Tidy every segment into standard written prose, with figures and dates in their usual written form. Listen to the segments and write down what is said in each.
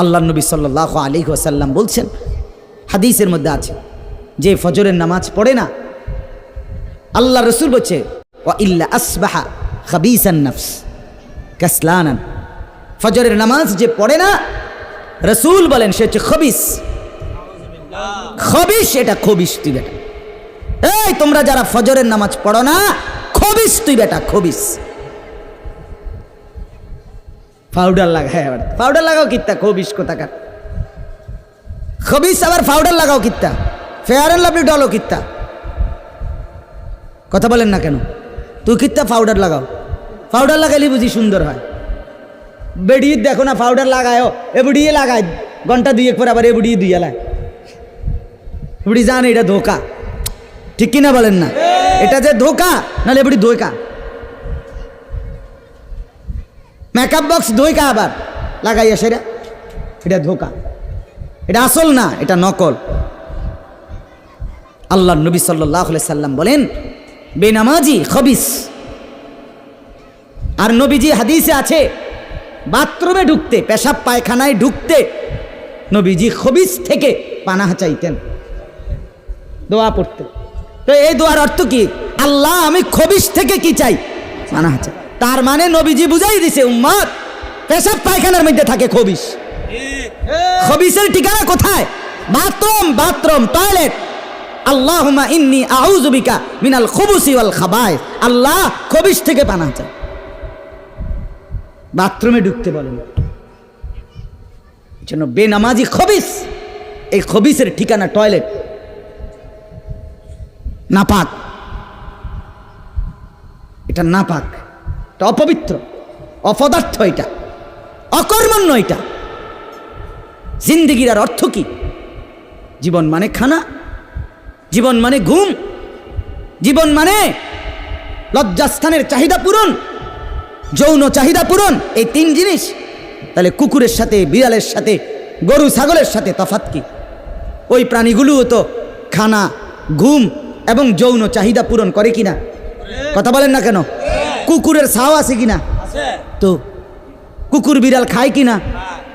আল্লাহ নবী সাল্লাল্লাহু আলাইহি ওয়াসাল্লাম বলছেন, হাদিসের মধ্যে আছে, যে ফজরের নামাজ পড়ে না, আল্লাহ রসুল বলছে ওয়া ইল্লা আসবাহা খাবিসান নফস কাসলানান, ফজরের নামাজ যে পড়ে না, রসুল বলেন সে হচ্ছে খবিস। খবিস, এটা খবিস তুই বেটা। এই তোমরা যারা ফজরের নামাজ পড়ো না, খবিস তুই বেটা, খবিস। পাউডার লাগায়, আবার পাউডার লাগাও কিত্তা, খবিস কোথাকার খবিস, আবার পাউডার লাগাও কিত্তা, ফেয়ার অ্যান্ড লাভলি ডলো কিত্তা, কথা বলেন না কেন? তুই কিত্তা পাউডার লাগাও, পাউডার লাগাইলে বুঝি সুন্দর হয়। বেড়িয়ে দেখো না পাউডার লাগায়ও, এবড়িয়ে লাগায় ঘন্টা দুই এক পর আবার এবড়িয়ে দুই এলায়, এবড়ি জান এটা ধোকা, ঠিক কিনা বলেন না? এটা যে ধোকা, নাহলে এবড়ি ধোকা। মেকআপ বক্স ধোকা আবার লাগাইয়া সেটা, এটা ধোকা, এটা আসল না, এটা নকল। আল্লাহ নবী সাল্লাল্লাহু আলাইহি সাল্লাম বলেন বেনামাজি খবিস। আর নবীজি হাদিসে আছে, বাথরুমে ঢুকতে, পেশাব পায়খানায় ঢুকতে নবীজি খবিস থেকে পানাহ চাইতেন, দোয়া পড়তে। তো এই দোয়ার অর্থ কি? আল্লাহ আমি খবিস থেকে কি চাই? পানাহ চাই। তার মানে নবীজি বুঝাই দিছে উম্মত, পেশাব পায়খানার মধ্যে থাকে খবিস। খবিসের ঠিকানা কোথায়? Bathroom, bathroom, toilet. আল্লাহুম্মা ইন্নী আউযু বিকা মিনাল খুবুসি ওয়াল খাবায়েস। আল্লাহ খবিস থেকে পানাহ চাই। বাথরুমে ঢুকতে বলেন, জন্য বেনামাজি খবিস। এই খবিসের ঠিকানা টয়লেট, নাপাক, এটা নাপাক, এটা অপবিত্র, অপদার্থ, এটা অকর্মণ্য। এটা জিন্দেগির আর অর্থ কি? জীবন মানে খানা, জীবন মানে ঘুম, জীবন মানে লজ্জাস্থানের চাহিদা পূরণ, যৌন চাহিদা পূরণ, এই তিন জিনিস। তাহলে কুকুরের সাথে, বিড়ালের সাথে, গরু ছাগলের সাথে তফাৎ কি? ওই প্রাণীগুলোও তো খানা, ঘুম এবং যৌন চাহিদা পূরণ করে কিনা? কথা বলেন না কেন? কুকুরের ছাও আছে কিনা? তো কুকুর বিড়াল খায় কিনা?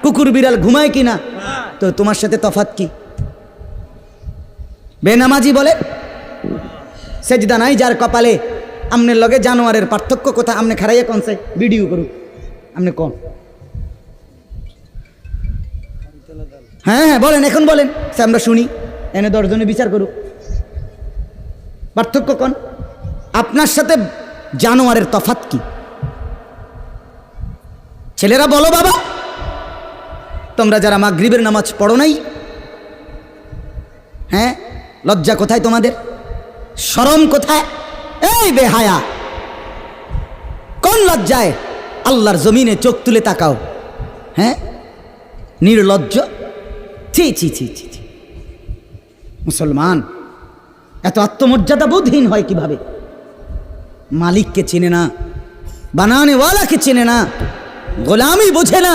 কুকুর বিড়াল ঘুমায় কিনা? তো তোমার সাথে তফাৎ কি? বেনামাজি বলে সেজদা নাই যার কপালে, আমনের লগে জানোয়ারের পার্থক্য কোথায়? আমনে খারাইয়া কনছে ভিডিও করুক, আমনে কোন? হ্যাঁ হ্যাঁ বলেন, এখন বলেন, আমরা শুনি, এনে 10 জনে বিচার করুক, পার্থক্য কোন? আপনার সাথে জানোয়ারের তফাৎ কি? ছেলেরা বলো বাবা, তোমরা যারা মাগরিবের নামাজ পড়ো নাই, হ্যাঁ, লজ্জা কোথায় তোমাদের? শরম কোথায়? এই বেহায়া, কোন লজ্জায় আল্লাহর জমিনে চোখ তুলে তাকাও? হ্যাঁ, নির্লজ্জ, ছি ছি ছি ছি। মুসলমান এত আত্মমর্যাদা বোধহীন হয় কিভাবে? মালিককে চেনে না, বানানেওয়ালাকে চেনে না, গোলামি বোঝে না,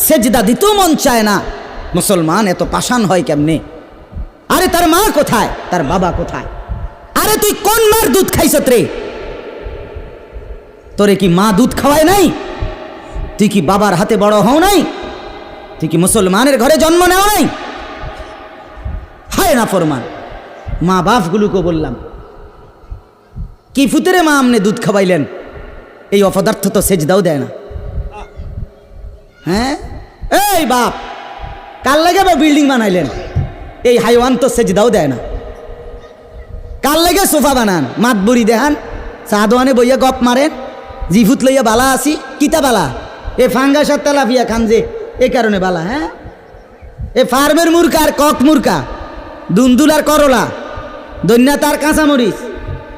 সেজদা দিতেও মন চায় না। মুসলমান এত পাষাণ হয় কেমনে? আরে তার মা কোথায়? তার বাবা কোথায়? আরে তুই কোন মার দুধ খাইছত রে? তোরে কি মা দুধ খাওয়ায় নাই? তুই কি বাবার হাতে বড় হও নাই? তুই কি মুসলমানের ঘরে জন্ম নেও নাই? হায় না ফরমান। মা বাপগুলোকে বললাম, কি ফুতেরে মা আমনে দুধ খাওয়াইলেন? এই অপদার্থ তো সেজদাও দেয় না। হ্যাঁ, এই বাপ, কার লাগে বিল্ডিং বানাইলেন? এই হাইওয়ান তো সেজদাও দেয় না। কার লাগে সোফা বানান? মাতবুরি দেহান, সাদওয়ানে বইয়া গপ মারেন, জিফুত লইয়া বালা আসি, কিতা বালা? এ ফাঙ্গাস আর তেলাপিয়া খান যে, এ কারণে বালা। হ্যাঁ, এ ফার্মের মুরকা আর কক মুরকা, দুন্দুল আর করলা, দন্যা তার কাঁচামরিচ,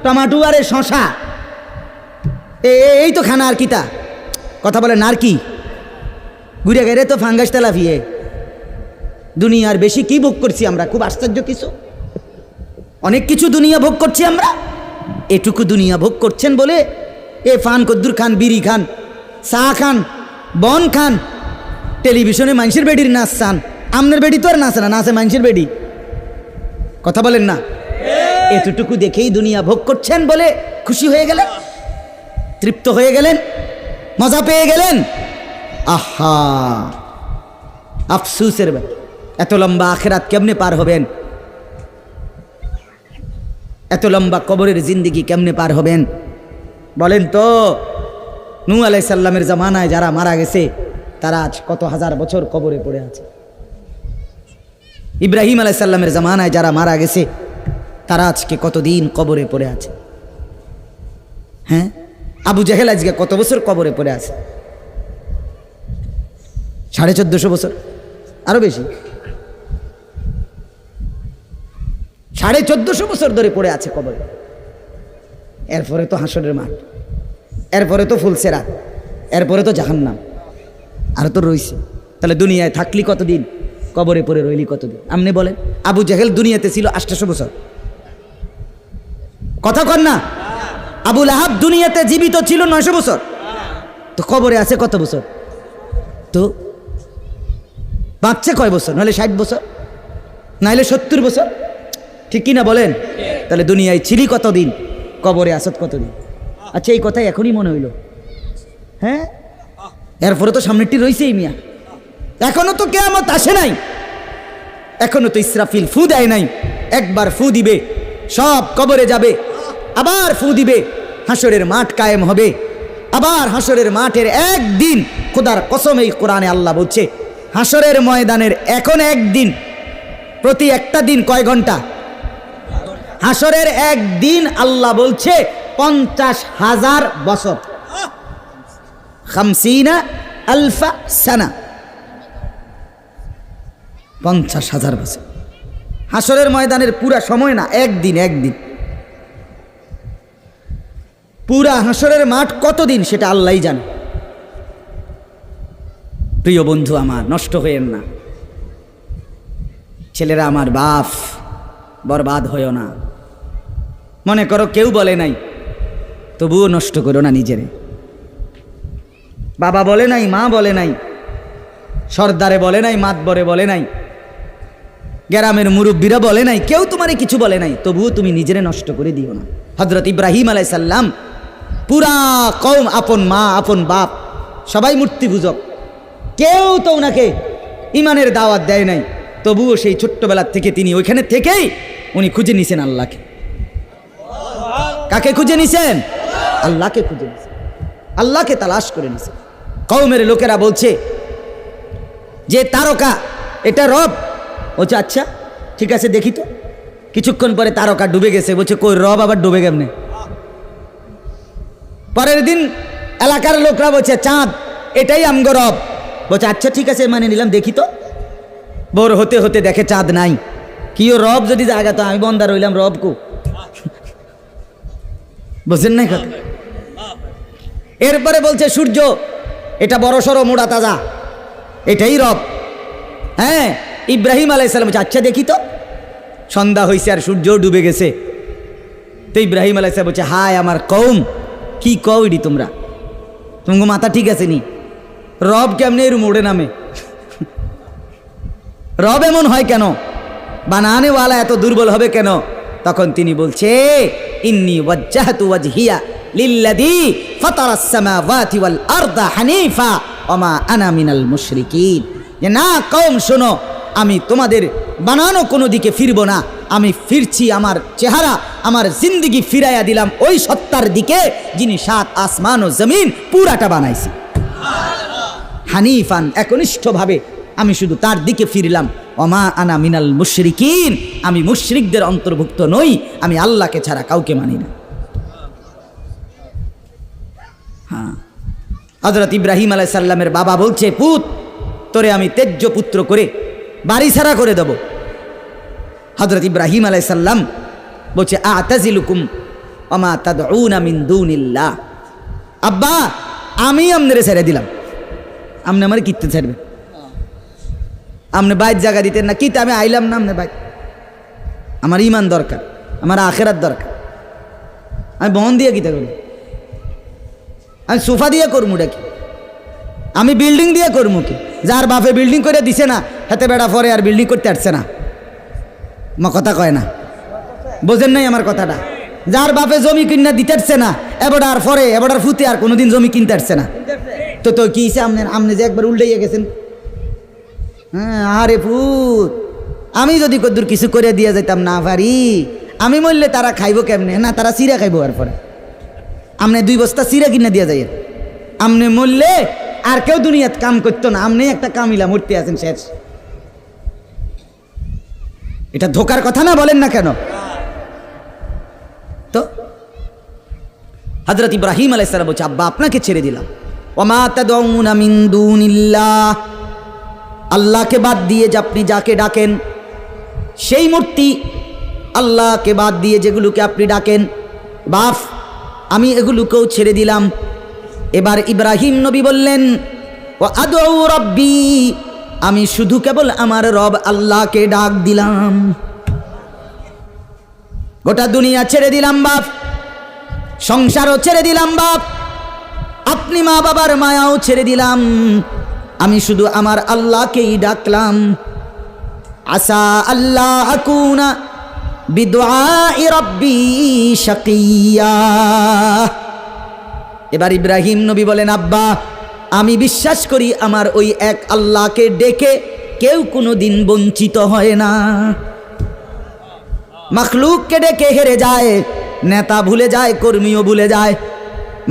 টমাটো আর এ শশা, এই তো খানা। আর কিতা কথা বলেন? আর কি ঘুরে গেলে তো ফাঙ্গাস তেলাপিয়ে। দুনিয়ার বেশি কি ভোগ করছি আমরা? খুব আশ্চর্য কিছু, অনেক কিছু দুনিয়া ভোগ করছি আমরা। এটুকু দুনিয়া ভোগ করছেন বলে এ ফান কদ্দুর খান, বিড়ি খান, চা খান, বন খান, টেলিভিশনে মানুষের বেডির নাচ চান। আমনের বেডি তো আর নাচে না, নাচে মানুষের বেডি। কথা বলেন না? এতটুকু দেখেই দুনিয়া ভোগ করছেন বলে খুশি হয়ে গেলেন, তৃপ্ত হয়ে গেলেন, মজা পেয়ে গেলেন। আহা, আফসুসের ব্যাপার। এত লম্বা আখেরাত কেমনে পার হবেন? এত লম্বা কবরের জিন্দিগি কেমনে পার হবেন বলেন তো? নূহ আলাইহিস সালামের জামানায় যারা মারা গেছে তারা আজ কত হাজার বছর কবরে পড়ে আছে। ইব্রাহিম আলাইহিস সালামের জামানায় যারা মারা গেছে তারা আজকে কতদিন কবরে পড়ে আছে। হ্যাঁ, আবু জেহেল আজকে কত বছর কবরে পড়ে আছে? 1450 বছর, আরো বেশি, 1450 বছর ধরে পড়ে আছে কবরে। এরপরে তো হাসরের মাঠ, এরপরে তো ফুলসেরাত, এরপরে তো জাহান্নাম, আর তো রইছে। তাহলে দুনিয়ায় থাকলি কতদিন, কবরে পড়ে রইলি কতদিন? আপনি বলেন। আবু জেহেল দুনিয়াতে ছিল 800 বছর, কথা কন না? আবু লাহাব দুনিয়াতে জীবিত ছিল 900 বছর, তো কবরে আছে কত বছর? তো বাঁচছে কয় বছর? নাহলে 60 বছর, নাহলে 70 বছর, ঠিক কিনা বলেন? তাহলে দুনিয়ায় ছিলি কতদিন, কবরে আসত কতদিন? আচ্ছা, এই কথাই এখনই মনে হইল? হ্যাঁ, এরপরে তো সামনেরটি রয়েছেই মিয়া, এখনো তো কিয়ামত আসে নাই, এখনো তো ইসরাফিল ফু দেয় নাই। একবার ফু দিবে, সব কবরে যাবে, আবার ফু দিবে, হাসরের মাঠ কায়েম হবে। আবার হাসরের মাঠের একদিন, খোদার কসম এই কোরআনে আল্লাহ বলছে, হাসরের ময়দানের এখন একদিন, প্রতি একটা দিন কয় ঘন্টা? হাসরের একদিন আল্লাহ বলছে 50,000 বছর, 50 আলফা সানা, 50,000 বছর। হাসরের ময়দানের পুরা সময় না, একদিন, একদিন। পুরা হাসরের মাঠ কতদিন সেটা আল্লাহই জানে। প্রিয় বন্ধু আমার, নষ্ট হয়েন না। ছেলেরা আমার, বাপ বরবাদ হয়েও না। মনে করো কেউ বলে নাই, তবুও নষ্ট করো না নিজেরে। বাবা বলে নাই, মা বলে নাই, সর্দারে বলে নাই, মাতবরে বলে নাই, গ্রামের মুরব্বীরা বলে নাই, কেউ তোমারে কিছু বলে নাই, তবুও তুমি নিজেরে নষ্ট করে দিও না। হযরত ইব্রাহিম আলাইহিস সালাম পুরা কওম, আপন মা, আপন বাপ, সবাই মূর্তি পূজক, কেউ তো ওনাকে ইমানের দাওয়াত দেয় নাই, তবুও সেই ছোট্টবেলার থেকে তিনি ওইখানে থেকেই উনি খুঁজে নিছেন আল্লাহকে। কাকে খুঁজে নিছেন? আল্লাহকে খুঁজে নিছেন, আল্লাহকে তালাশ করে নিছেন। কওমের লোকেরা বলছে যে তারকা এটা রব। বলছে আচ্ছা ঠিক আছে, দেখি তো। কিছুক্ষণ পরে তারকা ডুবে গেছে। বলছে কই রব আবার ডুবে কেমনে? পরের দিন এলাকার লোকরা বলছে চাঁদ, এটাই আমগো রব। বলছে আচ্ছা ঠিক আছে, মানে নিলাম, দেখি তো। ভোর হতে হতে দেখে চাঁদ নাই। কি ও রব যদি জায়গা, তো আমি বন্দা রইলাম, রব কো? বুঝেন নাই কথা? এরপরে বলছে সূর্য, এটা বড় সড়ো মোড়া তাজা, এটাই রব। হ্যাঁ, ইব্রাহিম আলাইহিস সালাম বলছে আচ্ছা দেখি তো। সন্ধ্যা হয়েছে আর সূর্য ডুবে গেছে। তো ইব্রাহিম আলাইহিস সালাম বলছে হায় আমার কওম, কি কও এডি তোমরা? তোমার মাথা ঠিক আছে নি? রব কেমনে এর মোড়ে নামে? রব এমন হয় কেন? বানানেওয়ালা এত দুর্বল হবে কেন? তখন তিনি বলছে ইন্নী ওয়াজ্জাহতু ওয়াজহিয়া লিল্লাযী ফাতারাস সামাওয়াতি ওয়াল আরদা হানিফা ওয়া মা আনা মিনাল মুশরিকিন। যে না কওম শোনো, আমি তোমাদের বানানো কোনো দিকে ফিরব না, আমি ফিরছি আমার চেহারা, আমার জিন্দিগি ফিরাইয়া দিলাম ওই সত্তার দিকে যিনি 7 আসমান ও জমিন পুরাটা বানাইছি। হানিফান, একনিষ্ঠভাবে আমি শুধু তার দিকে ফিরলাম। ওমা আনা মিনাল মুশরিকিন, আমি মুশরিকদের অন্তর্ভুক্ত নই, আমি আল্লাহকে ছাড়া কাউকে মানি না। হ্যাঁ, হযরত ইব্রাহিম আলাইহিস সালামের বাবা বলছে পুত, তোরে আমি তেজ্য পুত্র করে বাড়ি ছাড়া করে দেব। হযরত ইব্রাহিম আলাইহিস সালাম বলছে আতাজিলুকুম ওমা তাদউনা মিন দুনিল্লাহ। আব্বা আমি আপনারে ছেড়ে দিলাম, আপনি আমার কিতে ছাড়বেন? আপনি বাইর জায়গা দিতেন না, কিতে আমি আইলাম না আপনি বাইর। আমার ইমান দরকার, আমার আখেরাত দরকার। আমি বহন দিয়ে কিতে করব? আমি সোফা দিয়ে করবো কি? আমি বিল্ডিং দিয়ে করবো কি? যার বাপে বিল্ডিং করে দিছে না, হাতে বেড়া পরে আর বিল্ডিং করতে আসছে না। মা কথা কয় না, বোঝেন নাই আমার কথাটা? যার বাপে জমি কিনা দিতে আসছে না, এবার পরে এবার ফুতে আর কোনোদিন জমি কিনতে আসছে না, তো তো কি আপনি যে একবার উল্টাইয়া গেছেন। হ্যাঁ, আরে ভূত, আমি যদি কদ্দুর কিছু করে দিয়ে যাইতাম না পারি, আমি মরলে তারা খাইব কেমনে? না, তারা চিরা খাইব। আর পরে আমনে 2 বস্তা চিরা কিনে দিয়ে যাই, আমনে মরলে আর কেউ দুনিয়াত কাম করতো না, আমনে একটা কামিলা মূর্তি আছেন শেষ। এটা ধোকার কথা না, বলেন না কেন? তো হযরত ইব্রাহিম আলাইহিস সালাম বলছে, আব্বা আপনাকে ছেড়ে দিলাম। ওমা তাদউনা মিন দুনিল্লাহ, আল্লাহকে বাদ দিয়ে যে আপনি যাকে ডাকেন, সেই মূর্তি, আল্লাহকে বাদ দিয়ে যেগুলোকে আপনি ডাকেন, বাপ আমি এগুলোকেও ছেড়ে দিলাম। এবার ইব্রাহিম নবী বললেন, ও আদউ রব্বি, আমি শুধু কেবল আমার রব আল্লাহকে ডাক দিলাম। গোটা দুনিয়া ছেড়ে দিলাম বাপ, সংসারও ছেড়ে দিলাম বাপ, আপনি মা বাবার মায়াও ছেড়ে দিলাম, আমি শুধু আমার আল্লাহকেই ডাকলাম। আসা আল্লাহ আকুনা বিদুআই রাব্বি শাকিয়া। এবার ইব্রাহিম নবী বলেন, আব্বা আমি বিশ্বাস করি আমার ওই এক আল্লাহকে ডেকে কেউ কোনোদিন বঞ্চিত হয় না। মাখলুককে ডেকে হেরে যায়, নেতা ভুলে যায়, কর্মীও ভুলে যায়,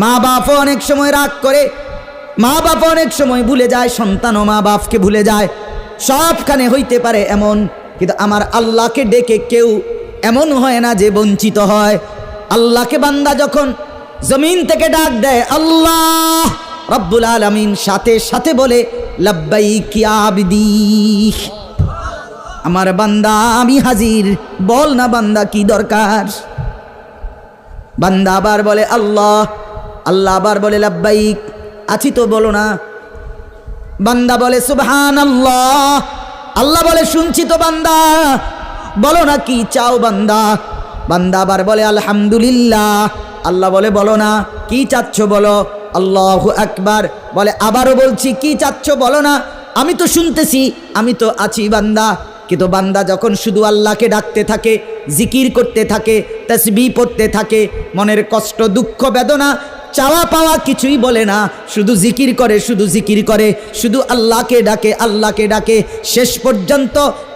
মা বাপও অনেক সময় রাগ করে, মা বাপ অনেক সময় ভুলে যায়, সন্তানও মা বাপকে ভুলে যায়, সবখানে হইতে পারে এমন, কিন্তু আমার আল্লাহকে ডেকে কেউ এমন হয় না যে বঞ্চিত হয়। আল্লাহকে বান্দা যখন জমিন থেকে ডাক দেয় আল্লাহ রব্বুল আলামিন সাথে সাথে বলে লাব্বাইক ইয়া আবদি, আমার বান্দা আমি হাজির, বল না বান্দা কি দরকার। বান্দা আবার বলে আল্লাহ, আল্লাহ আবার বলে লাব্বাইক, আছি তো বলো না। বান্দা বলে সুবহানাল্লাহ, আল্লাহ বলে শুনছি তো বান্দা, বলো না কি চাও বান্দা। বান্দা আবার বলে আলহামদুলিল্লাহ, আল্লাহ বলে বলো না কি চাচ্ছ বলো। আল্লাহু আকবার, বলে আবারও বলছি কি চাচ্ছ বলো না, আমি তো শুনতেছি, আমি তো আছি বান্দা। কিন্তু বান্দা যখন শুধু আল্লাহকে ডাকতে থাকে, জিকির করতে থাকে, তাসবিহ পড়তে থাকে, মনের কষ্ট দুঃখ বেদনা চাওয়া পাওয়া কিছুই বলে না, শুধু জিকির করে, শুধু জিকির করে, শুধু আল্লাহকে ডাকে, আল্লাহকে ডাকে, শেষ পর্যন্ত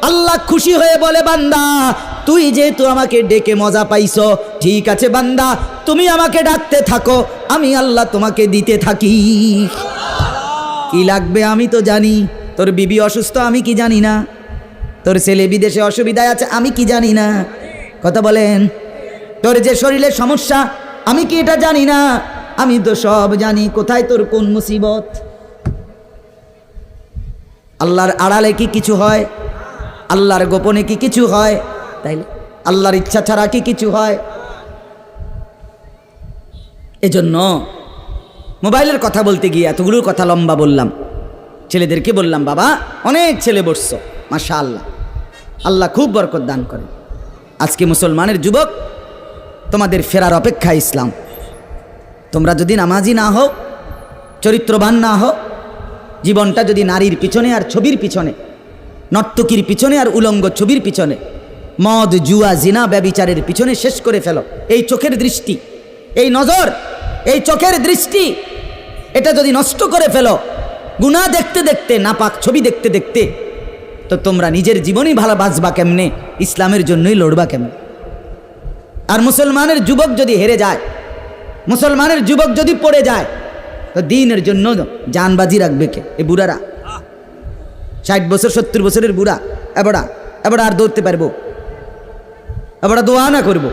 আল্লাহ খুশি হয়ে বলে বান্দা তুই যেহেতু আমাকে ডেকে মজা পাইছো, ঠিক আছে বান্দা তুমি আমাকে ডাকতে থাকো, আমি আল্লাহ তোমাকে দিতে থাকি। কি লাগবে আমি তো জানি, তোর বিবি অসুস্থ আমি কি জানি না, তোর ছেলে বিদেশে অসুবিধায় আছে আমি কি জানি না, কথা বলেন, তোর যে শরীরে সমস্যা আমি কি এটা জানি না, আমি তো সব জানি, কোথায় তোর কোন মুসিবত। আল্লাহর আড়ালে কি কিছু হয়, আল্লাহর গোপনে কি কিছু হয়, তাইলে আল্লাহর ইচ্ছা ছাড়া কি কিছু হয়। এজন্য মোবাইলের কথা বলতে গিয়ে এতগুলোর কথা লম্বা বললাম। ছেলেদেরকে বললাম বাবা অনেক ছেলে বসছো, মাশাআল্লাহ, আল্লাহ খুব বরকত দান করে। আজকে মুসলমানের যুবক তোমাদের ফেরার অপেক্ষা ইসলাম। তোমরা যদি নামাজি না হও, চরিত্রবান না হও, জীবনটা যদি নারীর পিছনে আর ছবির পিছনে, নর্তকীর পিছনে আর উলঙ্গ ছবির পিছনে, মদ জুয়া জিনা ব্যভিচারের পিছনে শেষ করে ফেলো, এই চোখের দৃষ্টি, এই নজর, এই চোখের দৃষ্টি, এটা যদি নষ্ট করে ফেলো, গুনাহ দেখতে দেখতে, নাপাক ছবি দেখতে দেখতে, তো তোমরা নিজের জীবনই ভালো বাঁচবা কেমনে, ইসলামের জন্যই লড়বা কেমনে। আর মুসলমানের যুবক যদি হেরে যায়, মুসলমানের যুবক যদি পড়ে যায়, তো দিনের জন্য জানবাজি রাখবে কে? এই বুড়ারা, 60 বছর 70 বছরের বুড়া, এবার আর দৌড়তে পারবো, এবার দোয়া না করবো,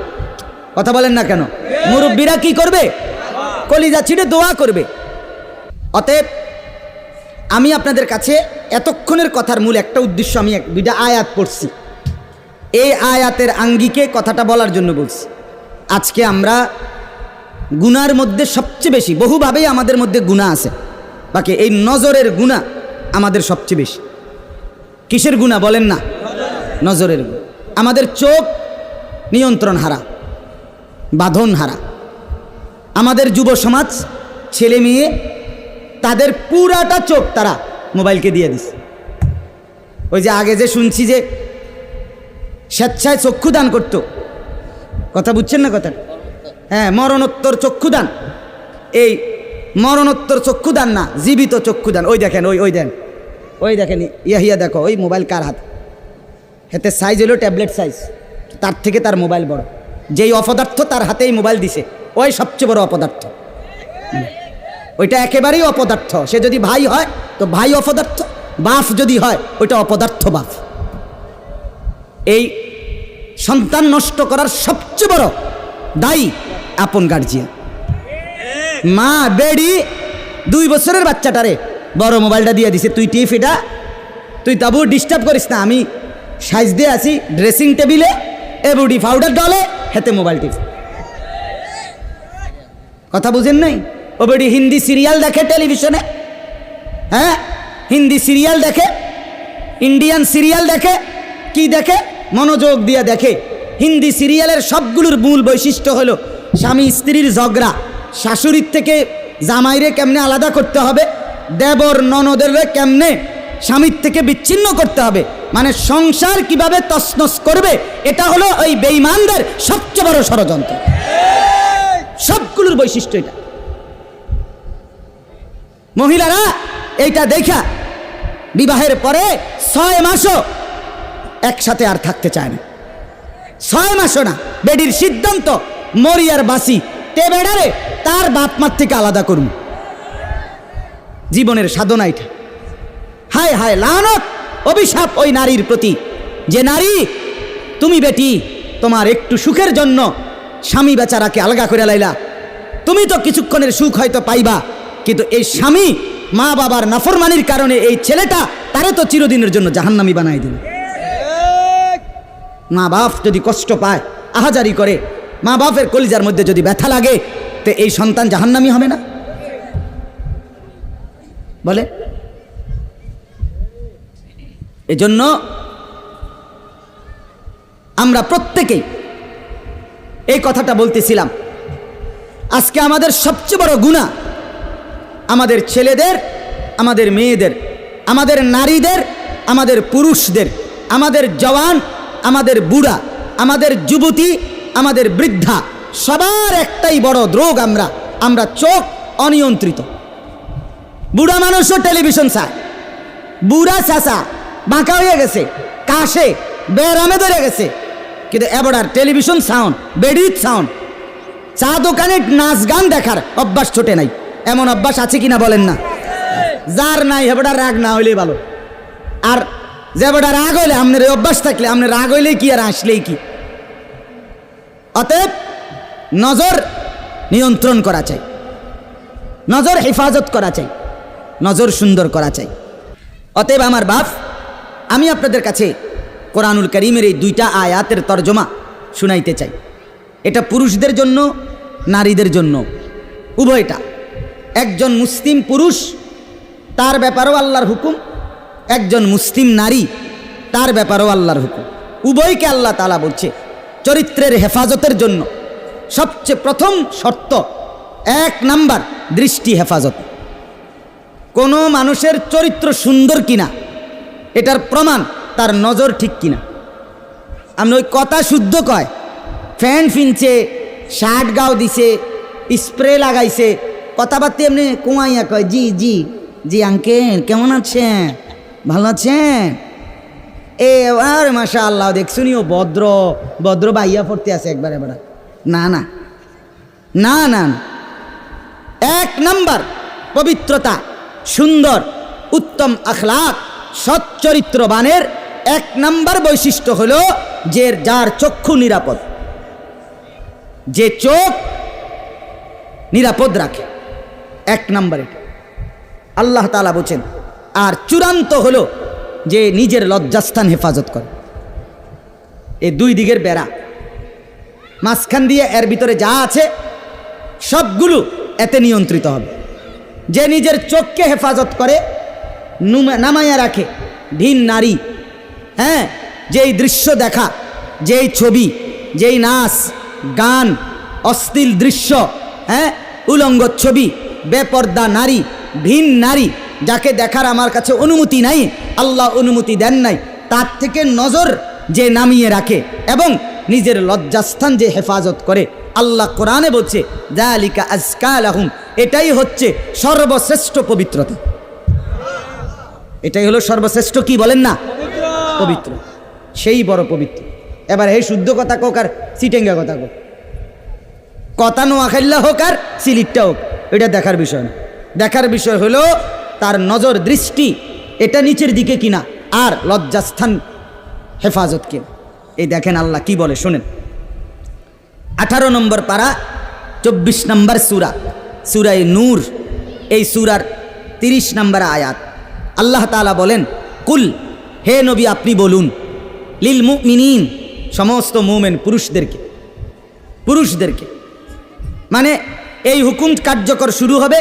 কথা বলেন না কেন? মুরব্বীরা কি করবে? কলিজা ছিঁড়ে দোয়া করবে। অতএব আমি আপনাদের কাছে এতক্ষণের কথার মূল একটা উদ্দেশ্য, আমি 2টা আয়াত পড়ছি, এই আয়াতের আঙ্গিকে কথাটা বলার জন্য বলছি। আজকে আমরা গুনার মধ্যে সবচেয়ে বেশি, বহুভাবেই আমাদের মধ্যে গুনাহ আছে, বাকি এই নজরের গুনাহ আমাদের সবচেয়ে বেশি। কিসের গুনাহ বলেন না? নজরের গুনাহ। আমাদের চোখ নিয়ন্ত্রণ হারা, বাঁধন হারা। আমাদের যুব সমাজ, ছেলে মেয়ে, তাদের পুরাটা চোখ তারা মোবাইলকে দিয়ে দিছে। ওই যে আগে যে শুনছি যে স্বেচ্ছায় চক্ষুদান করতো, কথা বুঝছেন না কথা? হ্যাঁ, মরণোত্তর চক্ষুদান। এই মরণোত্তর চক্ষুদান না, জীবিত চক্ষুদান। ওই দেখেন, ওই দেন, ওই দেখেন ইয়া দেখো ওই মোবাইল কার হাত, হাতে সাইজ হলো ট্যাবলেট সাইজ, তার থেকে তার মোবাইল বড়। যেই অপদার্থ তার হাতেই মোবাইল দিছে ওই সবচেয়ে বড় অপদার্থ, ওইটা একেবারেই অপদার্থ। সে যদি ভাই হয় তো ভাই অপদার্থ, বাপ যদি হয় ওইটা অপদার্থ বাপ। এই সন্তান নষ্ট করার সবচেয়ে বড় দায়ী আপন গার্জিয়ান। মা বেডি 2 বছরের বাচ্চাটারে বড় মোবাইলটা দিয়ে দিছে, তুই টিপ এটা, তুই তাবু ডিস্টার্ব করিস না, আমি সাইজ দিয়ে আছি ড্রেসিং টেবিলে, এবুডি পাউডার ডলে হেতে মোবাইল টিপ। কথা বুঝেন নাই? ও বেডি হিন্দি সিরিয়াল দেখে টেলিভিশনে, হ্যাঁ হিন্দি সিরিয়াল দেখে, ইন্ডিয়ান সিরিয়াল দেখে, কি দেখে মনোযোগ দিয়ে দেখে। হিন্দি সিরিয়ালের সবগুলোর মূল বৈশিষ্ট্য হলো স্বামী স্ত্রীর ঝগড়া, শাশুড়ির থেকে জামাইরে কেমনে আলাদা করতে হবে, দেবর ননদের কেমনে স্বামীর থেকে বিচ্ছিন্ন করতে হবে, মানে সংসার কিভাবে তছনছ করবে, এটা হলো ওই বেঈমানদের সবচেয়ে বড় ষড়যন্ত্র। সবগুলোর বৈশিষ্ট্য এটা। মহিলারা এইটা দেখা বিবাহের পরে 6 মাসও একসাথে আর থাকতে চায় না। 6 মাসও না, বেডির সিদ্ধান্ত মরিয়ার বাসি তে বেড়ারে তার বাপ মার থেকে আলাদা করুন। জীবনের সাধনা এটা। হায় হায় লানত, অভিশাপ ওই নারীর প্রতি, যে নারী তুমি বেটি তোমার একটু সুখের জন্য স্বামী বেচারাকে আলগা করে লাইলা, তুমি তো কিছুক্ষণের সুখ হয়তো পাইবা, কিন্তু এই স্বামী মা বাবার নাফরমানির কারণে এই ছেলেটা তারে তো চিরদিনের জন্য জাহান্নামী বানাই দিল। মা বাপ যদি কষ্ট পায়, আহাজারি করে, মা বাপের কলিজার মধ্যে যদি ব্যথা লাগে, তো এই সন্তান জাহান্নামী হবে না? বলে এজন্য আমরা প্রত্যেকেই এই কথাটা বলতেছিলাম। আজকে আমাদের সবচেয়ে বড় গুনাহ আমাদের ছেলেদের, আমাদের মেয়েদের, আমাদের নারীদের, আমাদের পুরুষদের, আমাদের জওয়ান, আমাদের বুড়া, আমাদের যুবতী, আমাদের বৃদ্ধা, সবার একটাই বড় রোগ আমরা চোখ অনিয়ন্ত্রিত। বুড়া মানুষও টেলিভিশন চায়, বুড়া চাচা বাঁকা হয়ে গেছে, কাশে বেরামে ধরে গেছে, কিন্তু এবার টেলিভিশন সাউন্ড, বেডির সাউন্ড, চা দোকানে নাচ গান দেখার অভ্যাস ছোটে নাই। এমন অভ্যাস আছে কিনা বলেন না? যার নাই হেবড়া রাগ না হইলেই ভালো, আর যে বেটা রাগ হইলে আপনার এই অভ্যাস থাকলে আপনার রাগ হইলেই কি আর আসলেই কি। অতএব নজর নিয়ন্ত্রণ করা চাই, নজর হেফাজত করা চাই, নজর সুন্দর করা চাই। অতএব আমার বাপ, আমি আপনাদের কাছে কোরআনুল কারীমের এই 2টা আয়াতের তর্জমা শুনাইতে চাই। এটা পুরুষদের জন্য, নারীদের জন্য, উভয়টা। একজন মুসলিম পুরুষ তার ব্যাপারেও আল্লাহর হুকুম, একজন মুসলিম নারী তার ব্যাপারেও আল্লাহর হুকুম। উভয়কে আল্লাহ তাআলা বলছে চরিত্রের হেফাজতের জন্য সবচেয়ে প্রথম শর্ত 1 নাম্বার দৃষ্টি হেফাজত। কোনো মানুষের চরিত্র সুন্দর কিনা এটার প্রমাণ তার নজর ঠিক কিনা। আমি ওই কথা শুদ্ধ কয়, ফ্যান ফিনছে, শার্ট গাও দিছে, স্প্রে লাগাইছে, কথাবার্তা এমনি কুমাইয়া কয় জি জি জি আঙ্কেল কেমন আছেন, ভালো আছেন, আর মাশাআল্লাহ দেখছুনিও ভদ্র ভদ্র বাইয়া পড়তে আছে একবার এবার। না না না না, 1 নাম্বার পবিত্রতা, সুন্দর উত্তম আখলাক, সৎ চরিত্রবানের 1 নাম্বার বৈশিষ্ট্য হলো যে যার চক্ষু নিরাপদ, যে চোখ নিরাপদ রাখে। 1 নাম্বার এটা আল্লাহ তাআলা বলেন। আর চূড়ান্ত হলো যে নিজের লজ্জাস্থান হেফাজত করে। এই 2 দিকের বেড়া, মাঝখান দিয়ে এর ভিতরে যা আছে সবগুলো এতে নিয়ন্ত্রিত হবে। যে নিজের চোখকে হেফাজত করে, নামাইয়া রাখে, ভিন নারী, হ্যাঁ, যেই দৃশ্য দেখা, যেই ছবি, যেই নাচ গান, অশ্লীল দৃশ্য, হ্যাঁ, উলঙ্গ ছবি, বেপর্দা নারী, ভিন নারী, যাকে দেখার আমার কাছে অনুমতি নাই, আল্লাহ অনুমতি দেন নাই, তার থেকে নজর যে নামিয়ে রাখে এবং নিজের লজ্জাস্থান যে হেফাজত করে, আল্লাহ কোরআনে বলছে যালিকা আজকা লাহুম, এটাই হচ্ছে সর্বশ্রেষ্ঠ পবিত্রতা। এটাই হলো সর্বশ্রেষ্ঠ, কি বলেন না, পবিত্র, সেই বড় পবিত্র। এবার এই শুদ্ধ কথা কোক আর সিটেঙ্গা কথা কোক, কথা নোয়াখাইল্লা হোক আর সিলিটটা হোক, এটা দেখার বিষয় না। দেখার বিষয় হলো তার নজর দৃষ্টি এটা নিচের দিকে কিনা, আর লজ্জাস্থান হেফাজত কিনা। এই দেখেন আল্লাহ কি বলে শোনেন। 18 নম্বর পারা 24 নম্বর সূরা, সূরায়ে নূর, এই সূরার 30 নম্বর আয়াত। আল্লাহ তাআলা বলেন, কুল, হে নবী আপনি বলুন, লিল মুমিনিন, সমস্ত মুমিন পুরুষদেরকে, মানে এই হুকুম কার্যকর শুরু হবে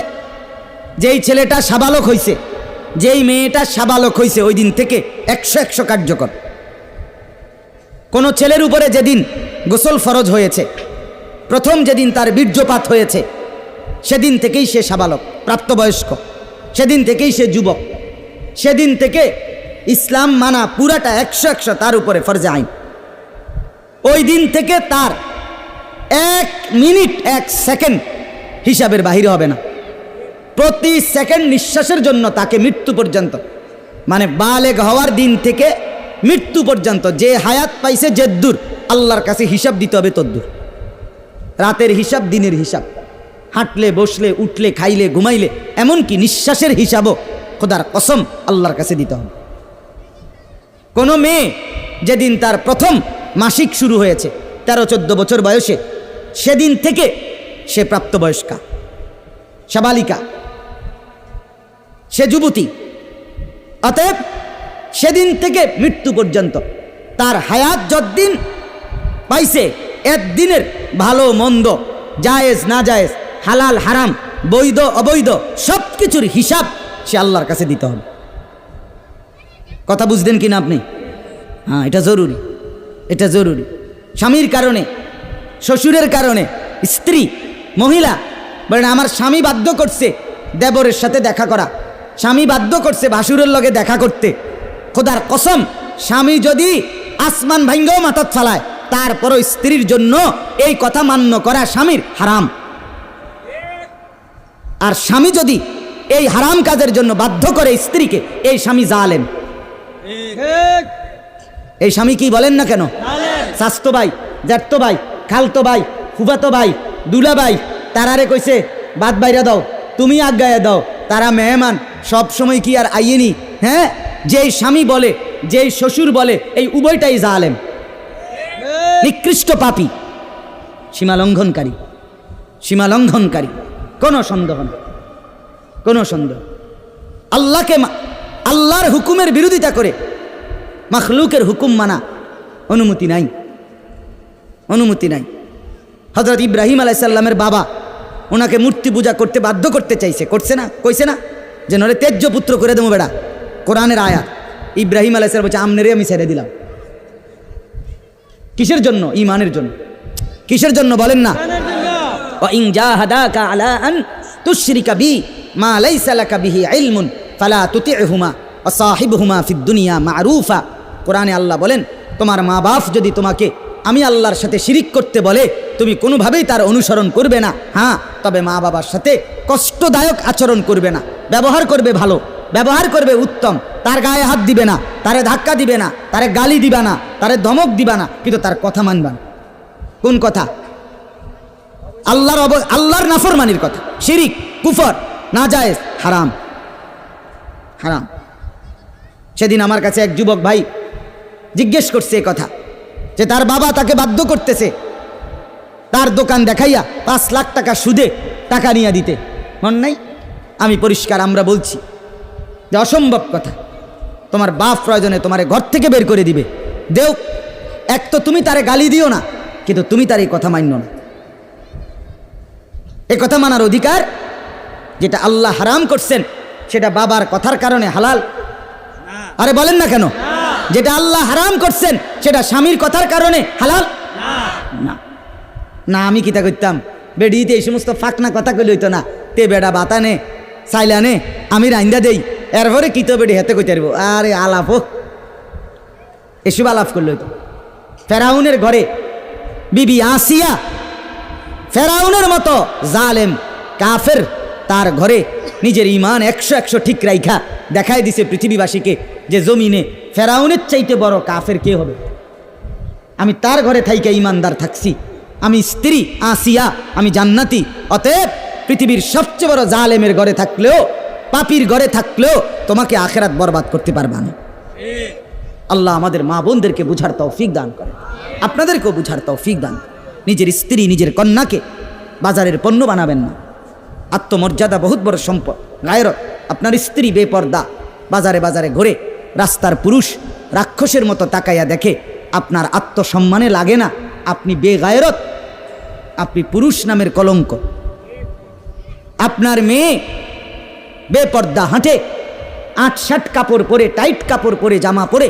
যেই ছেলেটা সাবালক হইছে, যেই মেয়েটা সাবালক হইছে, ওই দিন থেকে 100 কার্যকর। কোন ছেলের উপরে যেদিন গোসল ফরজ হয়েছে, প্রথম যেদিন তার বীর্যপাত হয়েছে, সেদিন থেকেই সে সাবালক, প্রাপ্তবয়স্ক, সেদিন থেকেই সে যুবক, সেদিন থেকে ইসলাম মানা পুরাটা 100 তার উপরে ফরজে আইন। ওই দিন থেকে তার 1 মিনিট 1 সেকেন্ড হিসাবের বাহিরে হবে না। প্রতি সেকেন্ড নিঃশ্বাসের জন্য তাকে মৃত্যু পর্যন্ত, মানে বালেগ হওয়ার দিন থেকে মৃত্যু পর্যন্ত যে হায়াত পাইছে যেদ্দুর, আল্লাহর কাছে হিসাব দিতে হবে তদ্দুর। রাতের হিসাব, দিনের হিসাব, হাঁটলে বসলে উঠলে খাইলে ঘুমাইলে, এমনকি নিঃশ্বাসের হিসাবও খোদার কসম আল্লাহর কাছে দিতে হবে। কোনো মেয়ে যেদিন তার প্রথম মাসিক শুরু হয়েছে 13-14 বছর বয়সে, সেদিন থেকে সে প্রাপ্তবয়স্কা, সাবালিকা, সে যুবতী। অতএব সেদিন থেকে মৃত্যু পর্যন্ত তার হায়াত যতদিন পাইছে, একদিনের ভালো মন্দ, জায়েজ না জায়েজ, হালাল হারাম, বৈধ অবৈধ, সব কিছুর হিসাব সে আল্লাহর কাছে দিতে হবে। কথা বুঝলেন কিনা আপনি? হ্যাঁ, এটা জরুরি, এটা জরুরি। স্বামীর কারণে, শ্বশুরের কারণে, স্ত্রী মহিলা বলেন আমার স্বামী বাধ্য করছে দেবরের সাথে দেখা করা, স্বামী বাধ্য করছে ভাসুরের লগে দেখা করতে, খোদার কসম স্বামী যদি আসমান ভাঙ্গাও মাথাত ফালায়, তারপরও স্ত্রীর জন্য এই কথা মান্য করা স্বামীর হারাম। আর স্বামী যদি এই হারাম কাজের জন্য বাধ্য করে স্ত্রীকে, এই স্বামী জালেম। এই স্বামী কি বলেন না কেন? শাস্তো ভাই, জ্যাঠতো ভাই, খালতো ভাই, ফুফাতো ভাই, দুলা ভাই, তারারে কইছে বাদ বাইরা দাও, তুমি আজ্ঞায় দাও, তারা মেহমান, সব সময় কি আর আইয়েনি? হ্যাঁ, যেই স্বামী বলে, যেই শ্বশুর বলে, এই উভয়টাই জালেম, নিকৃষ্ট পাপী, সীমালঙ্ঘনকারী, সীমালঙ্ঘনকারী, কোনো সন্দেহ না, কোনো সন্দেহ। আল্লাহকে, আল্লাহর হুকুমের বিরোধিতা করে মাখলুকের হুকুম মানা অনুমতি নাই, অনুমতি নাই। হযরত ইব্রাহিম আলাইহিস সালামের বাবা ওনাকে মূর্তি পূজা করতে বাধ্য করতে চাইছে, করছে না, কইছে না যে নরে তেজ্য পুত্র করে দেবো বেড়া, কোরআনের আয়াত। ইব্রাহিম আলাইহিস সালাম বলছে আমনেরে আমি ছেড়ে দিলাম। কিসের জন্য? ঈমানের জন্য। কিসের জন্য বলেন না? ওয়া ইন জাহাদাকা আলা আন তুশরিকা বি মা লাইসা লাকা বিহি ইলমুন ফালা তুতি'হুমা ওয়া সাহিবহুমা ফিদ দুনিয়া মা'রুফা। কোরআনে আল্লাহ বলেন, তোমার মা বাপ যদি তোমাকে আমি আল্লাহর সাথে শিরিক করতে বলে, তুমি কোনোভাবেই তার অনুসরণ করবে না। হ্যাঁ, তবে মা বাবার সাথে কষ্টদায়ক আচরণ করবে না, ব্যবহার করবে ভালো, ব্যবহার করবে উত্তম, তার গায়ে হাত দিবে না, তারে ধাক্কা দিবে না, তারে গালি দিবা না, তারে ধমক দিবা না, কিন্তু তার কথা মানবা না। কোন কথা? আল্লাহর নাফরমানির কথা, শিরিক, কুফর, নাজায়েজ, হারাম, হারাম। সেদিন আমার কাছে এক যুবক ভাই জিজ্ঞেস করছে এ কথা, যে তার বাবা তাকে বাধ্য করতেছে তার দোকান দেখাইয়া 5 লাখ টাকা সুদে টাকা নিয়ে দিতে। মন নাই? আমি পরিষ্কার আমরা বলছি যে অসম্ভব কথা। তোমার বাপ প্রয়োজনে তোমারে ঘর থেকে বের করে দিবে, দেও। এক তো তুমি তারে গালি দিও না, কিন্তু তুমি তার এই কথা মান্য না। এ কথা মানার অধিকার, যেটা আল্লাহ হারাম করছেন সেটা বাবার কথার কারণে হালাল? আরে বলেন না কেন? যেটা আল্লাহ হারাম করছেন সেটা স্বামীর কথার কারণে হালাল না। না, আমি কিতা করতাম, বেডিতে এই সমস্ত ফাঁকনা কথা কইলে হইতো না। তে বেড়া বাতানে চাইলানে আমি রাইন্দা দেই, এরপরে কিতো বেডি হেতে কইতে পারবো। আরে আলাপ, এসব আলাপ করলে হইতো। ফেরাউনের ঘরে বিবি আসিয়া, ফেরাউনের মতো জালেম কাফের, তার ঘরে নিজের ইমান 100 ঠিক রাইখা দেখায় দিছে পৃথিবীবাসীকে যে জমিনে ফেরাউনের চাইতে বড় কাফের কে হবে। আমি তার ঘরে থাইকা ইমানদার থাকছি, আমি স্ত্রী আসিয়া, আমি জান্নাতি। অতএব পৃথিবীর সবচেয়ে বড় জালেমের ঘরে থাকলেও, পাপীর ঘরে থাকলেও তোমাকে আখেরাত বরবাদ করতে পারবা না। আল্লাহ আমাদের মা বোনদেরকে বুঝার তৌফিক দান করে, আপনাদেরকেও বুঝার তৌফিক দান। নিজের স্ত্রী নিজের কন্যাকে বাজারের পণ্য বানাবেন না। আত্মমর্যাদা বহুত বড় সম্পদ, গায়রত। আপনার স্ত্রী বেপর্দা বাজারে বাজারে ঘুরে, রাস্তার পুরুষ রাক্ষসের মতো তাকাইয়া দেখে, আপনার আত্মসম্মানে লাগে না, আপনি বেগায়রত, আপনি পুরুষ নামের কলঙ্ক। আপনার মেয়ে বেপর্দা হাঁটে, 8-7 কাপড় পরে, টাইট কাপড় পরে, জামা পরে,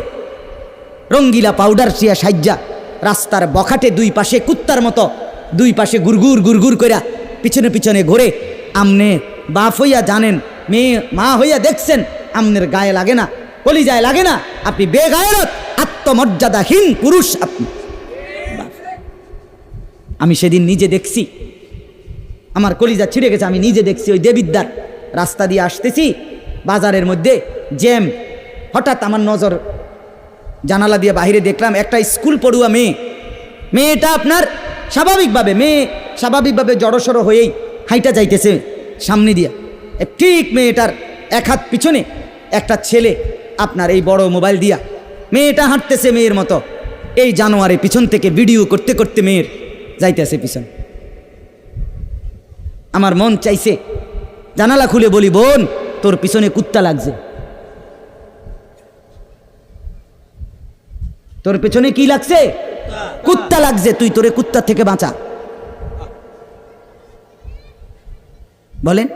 রঙ্গিলা পাউডার চিয়া সাজ্জা রাস্তার বখাটে দুই পাশে কুত্তার মতো দুই পাশে গুরগুর গুরগুর কইরা পিছনে পিছনে ঘোরে। আমনে বাপ হইয়া জানেন, মেয়ে মা হইয়া দেখছেন, আমনের গায়ে লাগে না, কলিজায় লাগে না, আপনি বেগায়রত, আত্মমর্যাদাহীন পুরুষ আপনি। আমি সেদিন নিজে দেখছি, আমার কলিজা ছিঁড়ে গেছে। আমি নিজে দেখছি, ওই দেবিদ্দার রাস্তা দিয়ে আসতেছি, বাজারের মধ্যে জ্যাম। হঠাৎ আমার নজর জানালা দিয়ে বাহিরে দেখলাম একটা স্কুল পড়ুয়া মেয়ে। মেয়েটা আপনার স্বাভাবিকভাবে জড়সড়ো হয়েই হাইটা যাইতেছে সামনে দিয়া। ঠিক মেয়েটার এক হাত পিছনে একটা ছেলে আপনার এই বড় মোবাইল দিয়া, মেয়েটা হাঁটতেছে মেয়ের মতো, এই জানোয়ারে পিছন থেকে ভিডিও করতে করতে মেয়ের যাইতেছে পিছন। আমার মন চাইছে জানালা খুলে বলি, বোন তোর পিছনে কুত্তা লাগছে, তোর পেছনে কি লাগছে? কুত্তা লাগছে, তুই তোরে কুত্তা থেকে বাঁচা। বলেন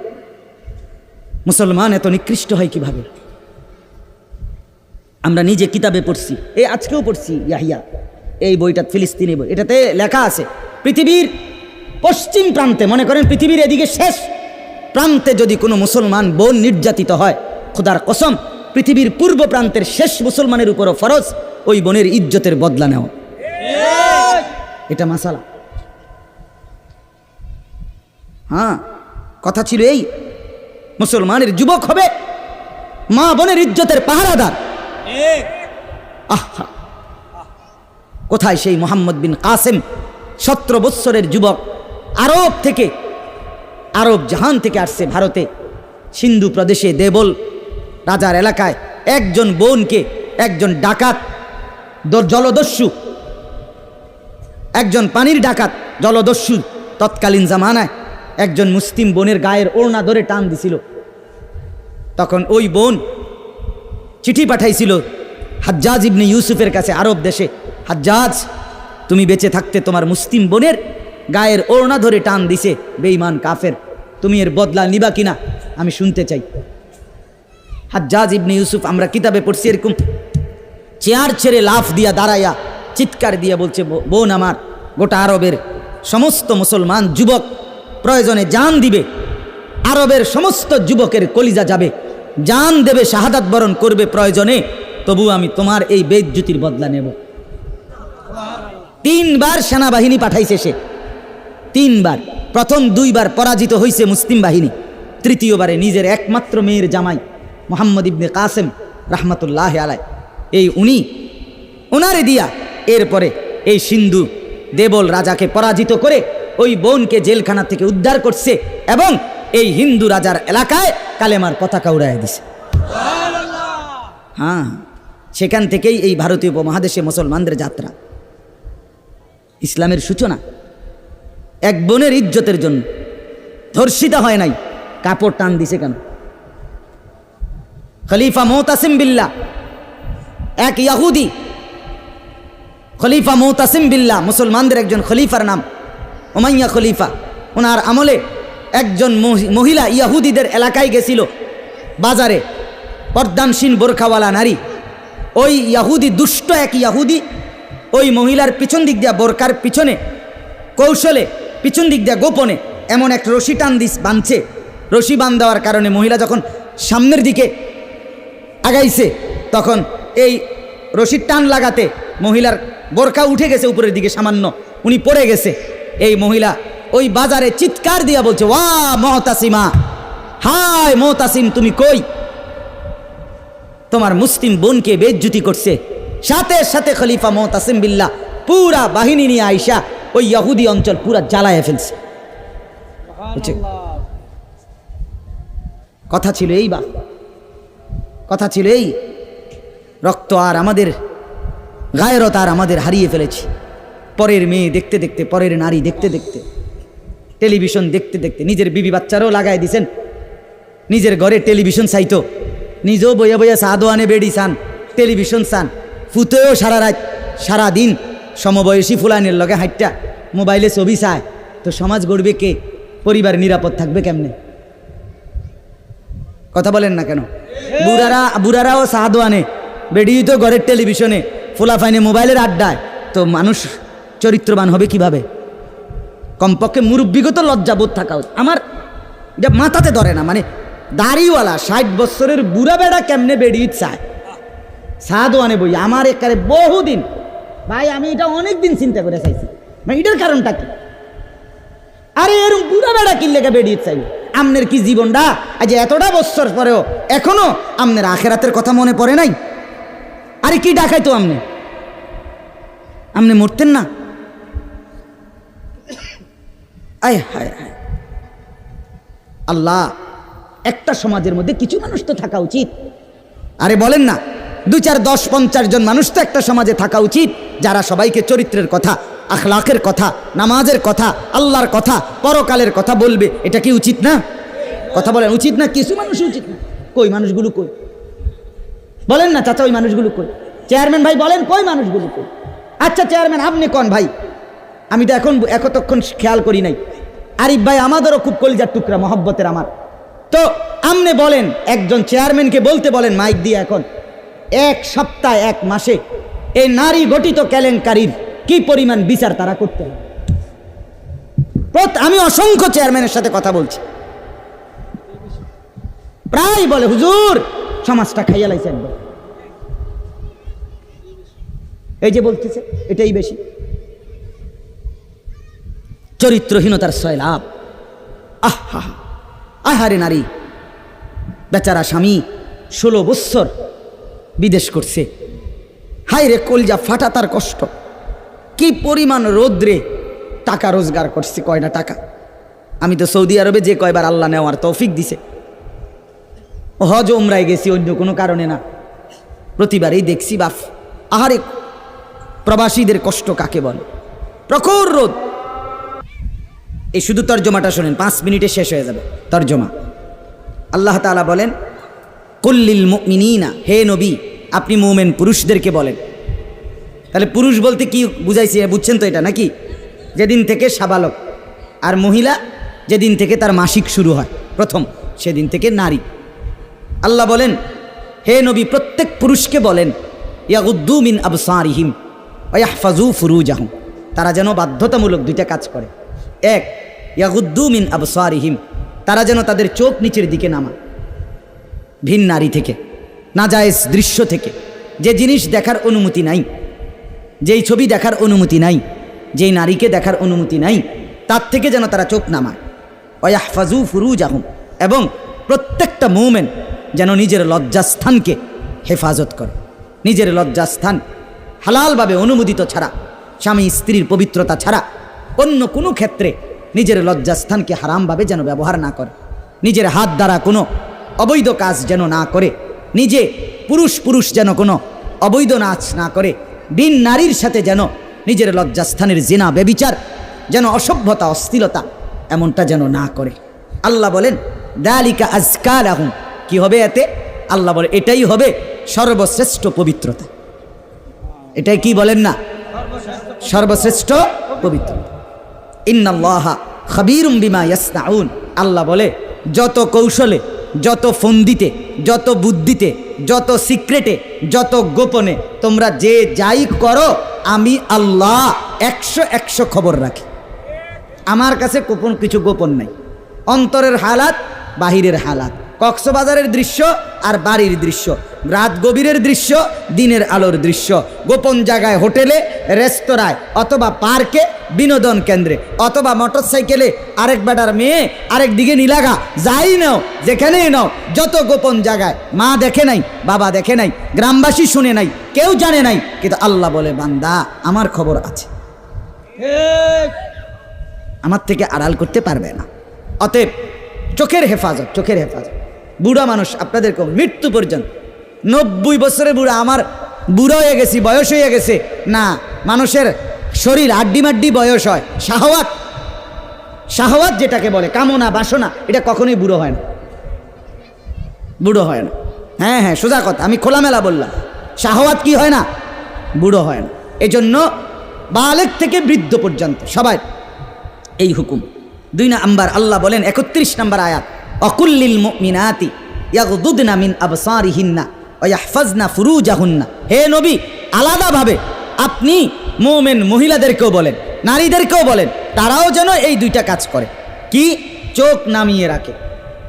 মুসলমান এত নিকৃষ্ট হয় কিভাবে? আমরা নিজে কিতাবে পড়ছি, এই আজকেও পড়ছি ইয়াহিয়া, এই বইটা ফিলিস্তিনি বই, এটাতে লেখা আছে পৃথিবীর পশ্চিম প্রান্তে, মনে করেন পৃথিবীর এদিকে শেষ প্রান্তে যদি কোনো মুসলমান বোন নির্যাতিত হয়, খোদার কসম পৃথিবীর পূর্ব প্রান্তের শেষ মুসলমানের উপরও ফরজ ওই বোনের ইজ্জতের বদলা নেওয়া। এটা মাসালা। হ্যাঁ, কথা ছিল এই, মুসলমানের যুবক হবে মা বোনের ইজ্জতের পাহারাদার। আহা, কোথায় সেই মোহাম্মদ বিন কাসেম, 17 বৎসরের যুবক, আরব জাহান থেকে আসছে ভারতে, সিন্ধু প্রদেশে দেবল রাজার এলাকায় একজন বোনকে একজন ডাকাত, জলদস্যু, একজন পানির ডাকাত জলদস্যু তৎকালীন জামানায় একজন মুসলিম বোনের গায়ের ওড়না ধরে টান দিছিল। তখন ওই বোন চিঠি পাঠাইছিল হাজ্জাজ ইবনে ইউসুফের কাছে আরব দেশে, হাজ্জাজ তুমি বেঁচে থাকতে তোমার মুসলিম বোনের গায়ের ওড়না ধরে টান দিছে বেঈমান কাফের, তুমি এর বদলা নিবা কিনা আমি শুনতে চাই। হাজ্জাজ ইবনে ইউসুফ, আমরা কিতাবে পড়ছি, এরকম চেয়ার ছেড়ে লাফ দিয়া দাঁড়াইয়া চিৎকার দিয়া বলছে, বোন আমার, গোটা আরবের সমস্ত মুসলমান যুবক প্রয়োজনে জান দিবে, আরবের সমস্ত যুবকের কলিজা যাবে, জান দেবে, শাহাদাত বরণ করবে প্রয়োজনে, তবু আমি তোমার এই বেইজ্জতির বদলা নেব। 3 বার সেনাবাহিনী পাঠাইছে সে, 3 বার। প্রথম 2 বার পরাজিত হয়েছে মুসলিম বাহিনী, তৃতীয়বারে নিজের একমাত্র মেয়ের জামাই মোহাম্মদ ইবনে কাসেম রাহমাতুল্লাহ আলাই, এই ওনারে দিয়া এরপরে এই সিন্ধু দেবল রাজাকে পরাজিত করে ওই বোনকে জেলখানা থেকে উদ্ধার করছে এবং এই হিন্দু রাজার এলাকায় কালেমার পতাকা উড়াইয়া দিছে। হ্যাঁ, সেখান থেকেই এই ভারতীয় উপমহাদেশে মুসলমানদের যাত্রা, ইসলামের সূচনা। এক বোনের ইজ্জতের জন্য ধর্ষিতা হয় নাই, কাপড় টান দিছে কেন? খলিফা মুতাসিম বিল্লাহ, এক ইয়াহুদি খলিফা মুতাসিম বিল্লাহ, মুসলমানদের একজন খলিফার নাম উমাইয়া খলিফা, ওনার আমলে একজন মহিলা ইয়াহুদিদের এলাকায় গেছিল, বাজারে পর্দানসীন বোরখাওয়ালা নারী, ওই ইয়াহুদি, দুষ্ট এক ইয়াহুদি ওই মহিলার পিছন দিক দিয়া, বোরকার পিছনে কৌশলে পিছন দিক দিয়া গোপনে এমন এক রশি টান বাঁধছে। রশি বাঁধ দেওয়ার কারণে মহিলা যখন সামনের দিকে আগাইছে, তখন এই রশির টান লাগাতে মহিলার বোরকা উঠে গেছে উপরের দিকে সামান্য, উনি পড়ে গেছে। এই মহিলা ওই বাজারে চিৎকার দিয়া বলছে, ওয়া মুতাসিমা, হায় মুতাসিম, তুমি কই? তোমার মুসলিম বোনকে বেইজ্জতি করছে। সাথে সাথে খলিফা মুতাসিম বিল্লাহ পুরা বাহিনী নিয়ে আইসা ওই ইহুদি অঞ্চল পুরা জ্বালায় ফেলছে। কথা ছিল এই, বা কথা ছিল এই, রক্ত আর আমাদের গায়রত আর আমাদের হারিয়ে ফেলেছি। পরের মেয়ে দেখতে দেখতে, পরের নারী দেখতে দেখতে, টেলিভিশন দেখতে দেখতে নিজের বিবি বাচ্চারও লাগাই দিছেন। নিজের ঘরে টেলিভিশন চাইতো, নিজেও বইয়া বইয়া চা দোয়ানে বেড়ি চান, টেলিভিশন চান, ফুতেও সারা রাত সারাদিন সমবয়সী ফুলানের লগে হাইটটা মোবাইলে ছবি চায়। তো সমাজ গড়বে কে? পরিবার নিরাপদ থাকবে কেমনে? কথা বলেন না কেন? বুড়ারাও চা দোয়ানে, বেড়ি তো ঘরের টেলিভিশনে, ফুলাফাইনে মোবাইলের আড্ডায়, তো মানুষ চরিত্রবান হবে কিভাবে? কমপক্ষে মুরব্বিগত লজ্জাবোধ থাকা উচিত। আমার এটা মাথাতে ধরে না, মানে দাড়িওয়ালা 60 বছরের বুড়া বেড়া কেমনে বেড়ি চায় সাদওয়ানে বই? আমার একারে বহুদিন ভাই, আমি এটা অনেক দিন চিন্তা করে চাইছি, মানে এটার কারণটা কি? আরে এরকম বুড়া বেড়া কি লেগে বেড়ি চাইবে? আমনের কি জীবনটা আজ এতটা বছর পরেও এখনো আমনের আখেরাতের কথা মনে পড়ে নাই? আরে কি ডাকাইতো আমনে মরতেন না? আয় হায় হায় আল্লাহ, একটা সমাজের মধ্যে কিছু মানুষ তো থাকা উচিত। আরে বলেন না, 2, 4, 10, 50 জন মানুষ তো একটা সমাজে থাকা উচিত, যারা সবাইকে চরিত্রের কথা, আখলাকের কথা, নামাজের কথা, আল্লাহর কথা, পরকালের কথা বলবে। এটা কি উচিত না? কথা বলেন, উচিত না? কিছু মানুষ উচিত না। কই মানুষগুলো কই? বলেন না চাচা, ওই মানুষগুলো কই? চেয়ারম্যান ভাই বলেন, কই মানুষগুলো কই? আচ্ছা চেয়ারম্যান আপনি কোন ভাই? আমি তো এতক্ষণ খেয়াল করি নাই। আরিফ ভাই আমাদেরও খুব কলিজার টুকরা, মহব্বতের আমার। তো আমনে বলেন, একজন চেয়ারম্যানকে বলতে বলেন মাইক দিয়ে, এখন 1 সপ্তাহ 1 মাসে এই নারী গঠিত কেলেঙ্কারির কি পরিমাণ বিচার তারা করতে হবে? আমি অসংখ্য চেয়ারম্যানের সাথে কথা বলছি, প্রায় বলে হুজুর সমাজটা খাইয়া লাইছে একবার। এই যে বলতেছে এটাই বেশি। চরিত্রহীনতার সয়লাভ। আহা আহারে নারী, বেচারা স্বামী 16 বছর বিদেশ করছে, হায় রে কলজা ফাটা তার কষ্ট। কি পরিমাণ রোদ্রে টাকা রোজগার করছে, কয়টা টাকা। আমি তো সৌদি আরবে যে কয়বার আল্লাহ নেওয়ার তৌফিক দিছে, হজ উমরায় গেছি, অন্য কোনো কারণে না, প্রতিবারই দেখছি বাফ আহারে প্রবাসীদের কষ্ট কাকে বলে। প্রখর রোদ। এই শুধু তর্জমাটা শোনেন, 5 মিনিটে শেষ হয়ে যাবে তর্জমা। আল্লাহ তাআলা বলেন, কুল্লিল মুমিনিনা, হে নবী আপনি মুমিন পুরুষদেরকে বলেন। তাহলে পুরুষ বলতে কি বুঝাইছি বুঝছেন তো এটা নাকি? যেদিন থেকে সাবালক, আর মহিলা যেদিন থেকে তার মাসিক শুরু হয় প্রথম, সেদিন থেকে নারী। আল্লাহ বলেন, হে নবী প্রত্যেক পুরুষকে বলেন, ইয়াগুদ্দু মিন আবসারিহিম ওয়া ইয়াহফাজু ফুরুজাহুম, তারা যেন বাধ্যতামূলক 2টা কাজ করে। 1, ইয়াগুদ্দু মিন আবসারিহিম, তারা যেন তাদের চোখ নিচের দিকে নামায় ভিন নারী থেকে, নাজায়েজ দৃশ্য থেকে, যে জিনিস দেখার অনুমতি নাই, যেই ছবি দেখার অনুমতি নাই, যেই নারীকে দেখার অনুমতি নাই, তার থেকে যেন তারা চোখ নামায়। ওয়া ইয়াহফাজু ফুরুজাহুম, এবং প্রত্যেকটা মুমিন যেন নিজের লজ্জাস্থানকে হেফাজত করে। নিজের লজ্জাস্থান হালালভাবে অনুমোদিত ছাড়া, স্বামী স্ত্রীর পবিত্রতা ছাড়া অন্য কোনো ক্ষেত্রে নিজের লজ্জাস্থানকে হারামভাবে যেন ব্যবহার না করে। নিজের হাত দ্বারা কোনো অবৈধ কাজ যেন না করে, নিজে পুরুষ যেন কোনো অবৈধ নাচ না করে, বিন নারীর সাথে যেন নিজের লজ্জাস্থানের জিনা ব্যভিচার, যেন অসভ্যতা অশ্লীলতা এমনটা যেন না করে। আল্লাহ বলেন, দালিকা আজকা লাহুম, কি হবে এতে? আল্লাহ বলে এটাই হবে সর্বশ্রেষ্ঠ পবিত্রতা। এটাই কি বলেন না? সর্বশ্রেষ্ঠ পবিত্রতা। ইন্নাল্লাহা খাবীরুম বিমা ইয়াসনাউন, আল্লাহ বলে যত কৌশলে, যত ফন্দিতে, যত বুদ্ধিতে, যত সিক্রেটে, যত গোপনে তোমরা যে যাই করো, আমি আল্লাহ 100 খবর রাখি। আমার কাছে গোপন কিছু গোপন নাই। অন্তরের হালাত, বাহিরের হালাত, কক্সবাজারের দৃশ্য আর বাড়ির দৃশ্য, রাত গভীরের দৃশ্য, দিনের আলোর দৃশ্য, গোপন জায়গায়, হোটেলে, রেস্তোরাঁয়, অথবা পার্কে, বিনোদন কেন্দ্রে, অথবা মোটরসাইকেলে আরেক বেটার মেয়ে আরেক দিকে নিলাগা, যাই নাও, যেখানেই নাও, যত গোপন জায়গায়, মা দেখে নাই, বাবা দেখে নাই, গ্রামবাসী শুনে নাই, কেউ জানে নাই, কিন্তু আল্লাহ বলে বান্দা আমার খবর আছে, আমার থেকে আড়াল করতে পারবে না। অতএব চোখের হেফাজত, চোখের হেফাজত। বুড়া মানুষ আপনাদেরকে মৃত্যু পর্যন্ত, 90 বছরের বুড়া, আমার বুড়া হয়ে গেছি, বয়স হয়ে গেছে না, মানুষের শরীর আড্ডি মাড্ডি বয়স হয়, শাহওয়াত, শাহওয়াত যেটাকে বলে কামনা বাসনা, এটা কখনোই বুড়ো হয় না, বুড়ো হয় না। হ্যাঁ হ্যাঁ, সোজা কথা, আমি খোলামেলা বললাম, শাহওয়াত কি হয় না, বুড়ো হয় না। এজন্য বালেগ থেকে বৃদ্ধ পর্যন্ত সবাই এই হুকুম। 2 নাম্বার আল্লাহ বলেন 31 নম্বর আয়াত, অকুল্লিল মুমিনাতি ইয়াগদুদনা মিন আবসারিহিন্না ওয়া ইয়াহফাজনা ফুরুজাহুন্না। হে নবী, আলাদাভাবে আপনি মুমিন মহিলাদেরকেও বলেন, নারীদেরকেও বলেন, তারাও যেন এই 2টা কাজ করে। কি? চোখ নামিয়ে রাখে,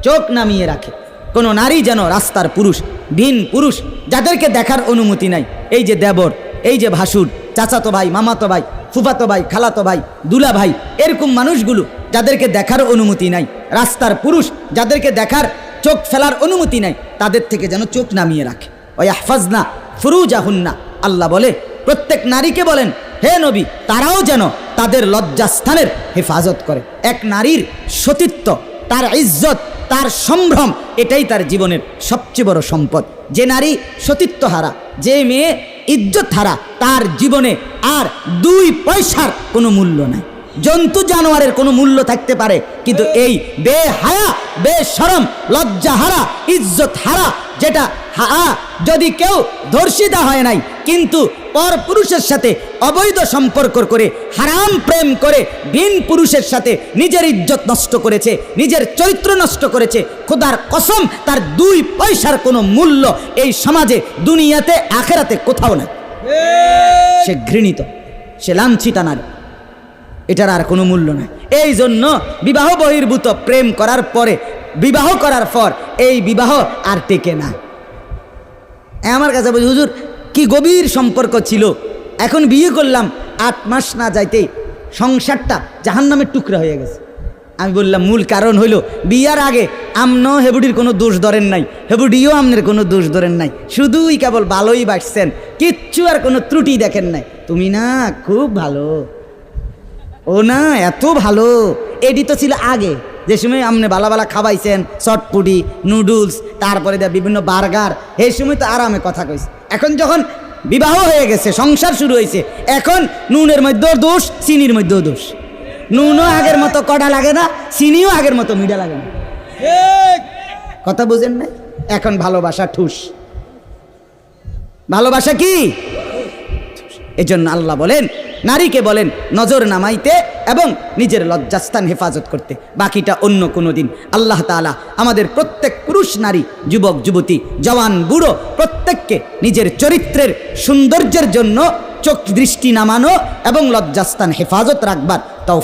চোখ নামিয়ে রাখে। কোনো নারী যেন রাস্তার পুরুষ, ভিন পুরুষ, যাদেরকে দেখার অনুমতি নাই, এই যে দেবর, এই যে ভাসুর, চাচাতো ভাই, মামাতো ভাই, ফুফাতো ভাই, খালাতো ভাই, দুলা ভাই, এরকম মানুষগুলো যাদেরকে দেখার অনুমতি নাই, রাস্তার পুরুষ যাদেরকে দেখার, চোখ ফেলার অনুমতি নাই, তাদের থেকে যেন চোখ নামিয়ে রাখে। ওয়া ইয়াহফাজনা ফুরুজাহুন্না। আল্লাহ বলে প্রত্যেক নারীকে বলেন, হে নবী, তারাও যেন তাদের লজ্জাস্থানের হেফাজত করে। এক নারীর সতীত্ব, তার ইজ্জত, তার সম্ভ্রম, এটাই তার জীবনের সবচেয়ে বড় সম্পদ। যে নারী সতীত্ব হারা, যে মেয়ে ইজ্জত হারা, তার জীবনে আর 2 পয়সার কোনো মূল্য নাই। জন্তু জানোয়ারের কোনো মূল্য থাকতে পারে, কিন্তু এই বেহায়া, বেশরম, লজ্জা হারা, ইজ্জত হারা, যেটা যদি কেউ ধর্ষিতা হয় নাই, কিন্তু পর পুরুষের সাথে অবৈধ সম্পর্ক করে, হারাম প্রেম করে, ভিন পুরুষের সাথে নিজের ইজ্জত নষ্ট করেছে, নিজের চরিত্র নষ্ট করেছে, খোদার কসম তার 2 পয়সার কোনো মূল্য এই সমাজে, দুনিয়াতে, আখেরাতে কোথাও নাই। সে ঘৃণিত, সে লাঞ্ছিতা নারী, এটার আর কোনো মূল্য নাই। এই জন্য বিবাহ বহির্ভূত প্রেম করার পরে, বিবাহ করার পর এই বিবাহ আর টেকে না। আমার কাছে বলি, হুজুর কি গভীর সম্পর্ক ছিল, এখন বিয়ে করলাম, 8 মাস না যাইতেই সংসারটা জাহান্নামের টুকরা হয়ে গেছে। আমি বললাম মূল কারণ হইল, বিয়ার আগে আমনো হেবুডির কোনো দোষ ধরেন নাই, হেবুডিও আমনের কোনো দোষ ধরেন নাই, শুধুই কেবল ভালোই বাসছেন, কিচ্ছু আর কোনো ত্রুটি দেখেন নাই। তুমি না খুব ভালো, ও না এত ভালো, এটি তো ছিল আগে, যে সময় আপনি ভালো ভালো খাওয়াইছেন, চটপুটি, নুডলস, তারপরে বিভিন্ন বার্গার, এই সময় তো আরামে কথা কইছে। এখন যখন বিবাহ হয়ে গেছে, সংসার শুরু হয়েছে, এখন নুনের মধ্যেও দোষ, চিনির মধ্যেও দোষ। নুনও আগের মতো কড়া লাগে না, চিনিও আগের মতো মিঠা লাগে না। কথা বুঝেন না? এখন ভালোবাসা ঠুস, ভালোবাসা কি? এজন্য আল্লাহ বলেন, নারীকে বলেন নজর নামাইতে এবং নিজের লজ্জাস্থান হেফাজত করতে, বাকিটা অন্য কোনো দিন। আল্লাহ তাআলা আমাদের প্রত্যেক পুরুষ, নারী, যুবক, যুবতী, জওয়ান, বুড়ো প্রত্যেককে নিজের চরিত্রের সৌন্দর্যের জন্য চোখ দৃষ্টি নামানো এবং লজ্জাস্থান হেফাজত রাখবার তৌফিক